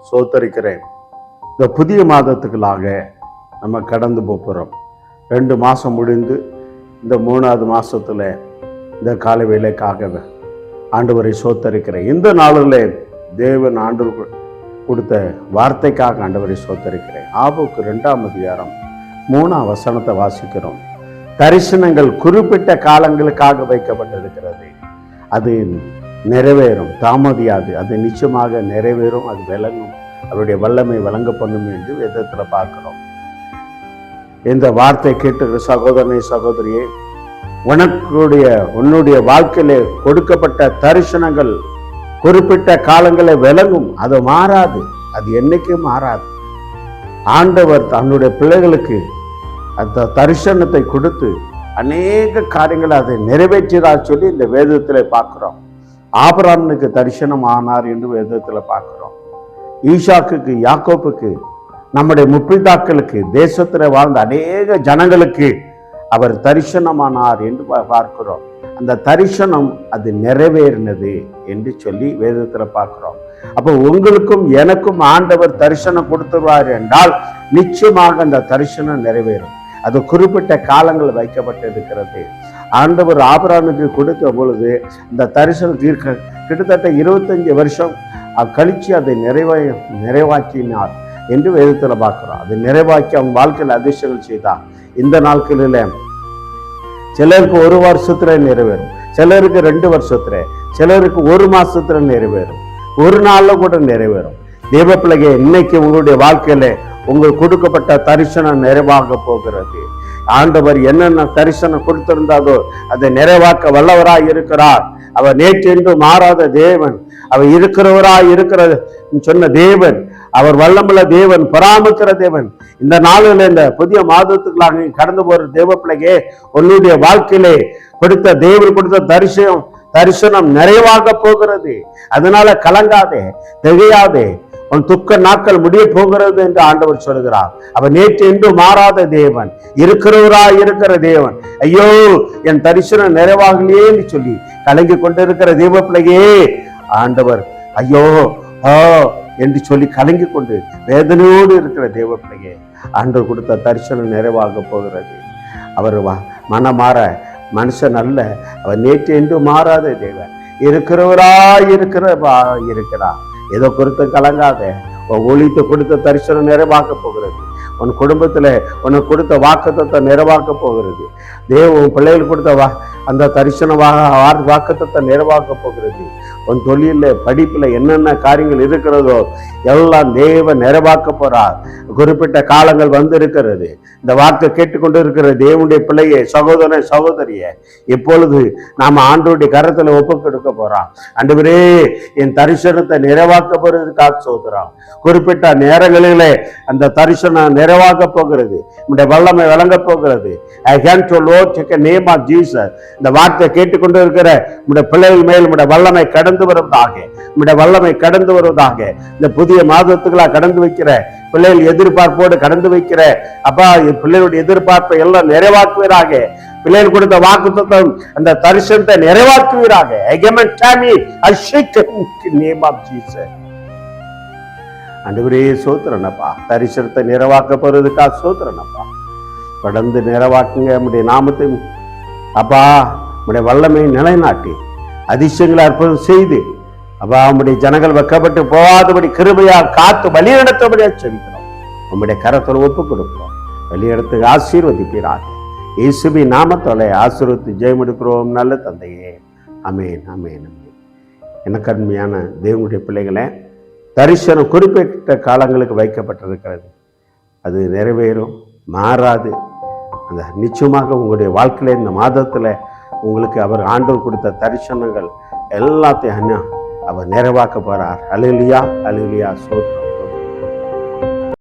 சோத்தரிக்கிறேன். இந்த புதிய மாதத்துக்குள்ளாக நம்ம கடந்து போகிறோம். 2 மாதம் முடிந்து இந்த 3வது மாதத்தில் இந்த காலை வேலைக்காக ஆண்டவரை சோத்தரிக்கிறேன். இந்த நாளில் தேவன் ஆண்டவர் கொடுத்த வார்த்தைக்காக ஆண்டவரை சோத்தரிக்கிறேன். ஆபுக்கு 2ஆம் அதிகாரம் 3ஆம் வசனத்தை வாசிக்கிறோம். தரிசனங்கள் குறிப்பிட்ட காலங்களுக்காக வைக்கப்பட்டிருக்கிறது. அது நிறைவேறும், தாமதியாது. அது நிச்சயமாக நிறைவேறும், அது விளங்கும், அவருடைய வல்லமை வழங்க பண்ணும் என்று வேதத்தில் பார்க்கிறோம். இந்த வார்த்தை கேட்டு சகோதரனே சகோதரியே, உன்னுடைய வாழ்க்கையில கொடுக்கப்பட்ட தரிசனங்கள் குறிப்பிட்ட காலங்களை விளங்கும். அது மாறாது, அது என்னைக்கும் மாறாது. ஆண்டவர் தன்னுடைய பிள்ளைகளுக்கு அந்த தரிசனத்தை கொடுத்து அநேக காரியங்களை அதை நிறைவேற்றினார் சொல்லி இந்த வேதத்தில் பார்க்கிறோம். ஆபிரகாமுக்கு தரிசனம் ஆனார் என்று வேதத்தில் பார்க்கிறோம். ஈசாக்குக்கு, யாக்கோப்புக்கு, நம்முடைய முற்பிதாக்களுக்கு, தேசத்தில் வாழ்ந்த அநேக ஜனங்களுக்கு அவர் தரிசனமானார் என்று பார்க்கிறோம். அந்த தரிசனம் அது நிறைவேறினது என்று சொல்லி வேதத்தில் பார்க்கிறோம். அப்போ உங்களுக்கும் எனக்கும் ஆண்டவர் தரிசனம் கொடுத்துருவார் என்றால் நிச்சயமாக அந்த தரிசனம் நிறைவேறும். அது குறிப்பிட்ட காலங்கள் வைக்கப்பட்டிருக்கிறது. ஆண்டவர் ஆபிரகாமுக்கு கொடுத்த பொழுது இந்த தரிசனம் கிட்டத்தட்ட 25 வருஷம் கழிச்சு அதை நிறைவாக்கினார் என்று வேதத்தில் பார்க்கிறோம். அதை நிறைவாக்கி அவங்க வாழ்க்கையில் அதிசயங்கள் செய்தார். இந்த நாட்களில் சிலருக்கு 1 வருஷத்துல நிறைவேறும், சிலருக்கு 2 வருஷத்துல, சிலருக்கு 1 மாசத்துல நிறைவேறும், 1 நாள்ல கூட நிறைவேறும். தேவ பிள்ளைங்க, இன்னைக்கு உங்களுடைய வாழ்க்கையில உங்களுக்கு கொடுக்கப்பட்ட தரிசனம் நிறைவாக போகிறது. ஆண்டவர் என்னென்ன தரிசனம் கொடுத்திருந்தாதோ அதை நிறைவாக்க வல்லவராய் இருக்கிறார். அவர் நேற்று என்று மாறாத தேவன், அவர் இருக்கிறவராய் இருக்கிற சொன்ன தேவன், அவர் வல்லமுள்ள தேவன், பராமரிக்கிற தேவன். இந்த நாளில் இந்த புதிய மாதத்துக்குள்ளாக கடந்து போற தேவ பிள்ளையே, உன்னுடைய வாழ்க்கையிலே தேவன் கொடுத்த தரிசனம் நிறைவாக போகிறது. அதனால கலங்காதே, திகையாதே. உன் துக்க நாட்கள் முடிய போகிறது என்று ஆண்டவர் சொல்கிறார். அவர் நேற்று என்று மாறாத தேவன், இருக்கிறவராய் இருக்கிற தேவன். ஐயோ, என் தரிசனம் நிறைவாகலையே என்று சொல்லி கலங்கி கொண்டிருக்கிற தேவ பிள்ளையே, ஆண்டவர் ஐயோ என்று சொல்லி கலங்கி கொண்டு வேதனையோடு இருக்கிற தேவ பிள்ளையே, ஆண்டவர் கொடுத்த தரிசனம் நிறைவாக போகிறது. அவர் மனமாற மனுஷன் அல்ல, அவர் நேற்று என்று மாறாத தேவன், இருக்கிறவராய் இருக்கிறார். ஏதோ குறித்து கலங்காத. ஒளித்து கொடுத்த தரிசனம் நிறைவாக்க போகிறது. உன் குடும்பத்துல உனக்கு கொடுத்த வாக்குத்தத்தை நிறைவாக்க போகிறது. உன் பிள்ளைகள் கொடுத்த அந்த தரிசன வாக்குத்தத்தை நிறைவாக்க போகிறது. உன் தொழில, படிப்புல என்னென்ன காரியங்கள் இருக்கிறதோ எல்லாம் தேவன் நிறைவாக்க போறார். குறிப்பிட்ட காலங்கள் வந்து இருக்கிறது. இந்த வார்த்தை கேட்டுக்கொண்டு இருக்கிற தேவனுடைய பிள்ளையே, சகோதர சகோதரிய, இப்பொழுது நாம ஆண்டவருடைய கரத்துல ஒப்பு கொடுக்க போறோம். ஆண்டவரே, என் தரிசனத்தை நிறைவாக்க போறதுக்காக சோதரம். குறிப்பிட்ட நேரங்களிலே அந்த தரிசனம் நிறைவாக போகிறது. நம்முடைய வல்லமை வழங்க போகிறது. I can to Lord take a name of Jesus. இந்த வார்த்தை கேட்டுக்கொண்டு இருக்கிற நம்முடைய பிள்ளைகள் மேல் நம்முடைய வல்லமை கடந்து வருவதாக, நம்முடைய வல்லமை கடந்து வருவதாக. இந்த புதிய மாதத்துக்குள்ள கடந்து வைக்கிற பிள்ளைகள் எதிர்பார்ப்போடு கடந்து வைக்கிற அப்பா, பிள்ளைகளுடைய எதிர்பார்ப்பை எல்லாம் நிறைவாக்குவீராக. பிள்ளைகள் கொடுத்த வாக்குத்தத்தம் அந்த தரிசனத்தை நிறைவாக்குவீராக. ஆண்டவரே, சோத்திரனப்பா, தரிசனத்தை நிறைவாக்க போறதுக்காக சோத்திரனப்பா. தொடர்ந்து நிறைவாக்குங்க நம்முடைய நாமத்தை அப்பா. நம்முடைய வல்லமை நிலைநாட்டி அதிசயங்களை அற்புதம் செய்து அப்பா, நம்முடைய ஜனங்கள் வெக்கப்பட்டு போகாதபடி கிருபையால் காத்து வழிநடத்தபடியா செவிக்கிறோம். நம்முடைய கரத்தில் ஒப்பு கொடுக்கிறோம். வழிநடத்துக்கு ஆசீர்வதிப்பீராக. இயேசுவின் நாமத்தோலை ஆசீர்வதித்து ஜெயம் எடுக்கிறோம் நல்ல தந்தையே. அமேன், அமேன், அமேன். எனக்கு அருமையான தேவனுடைய பிள்ளைகளை, தரிசனம் குறிப்பிட்ட காலங்களுக்கு வைக்கப்பட்டிருக்கிறது. அது நிறைவேறும், மாறாது. அந்த நிச்சயமாக உங்களுடைய வாழ்க்கையில இந்த மாதத்தில் உங்களுக்கு அவர் ஆண்டவர் கொடுத்த தரிசனங்கள் எல்லாத்தையும் அவர் நிறைவாக்க போறார். அல்லேலூயா, அல்லேலூயா, ஸ்தோத்திரம்.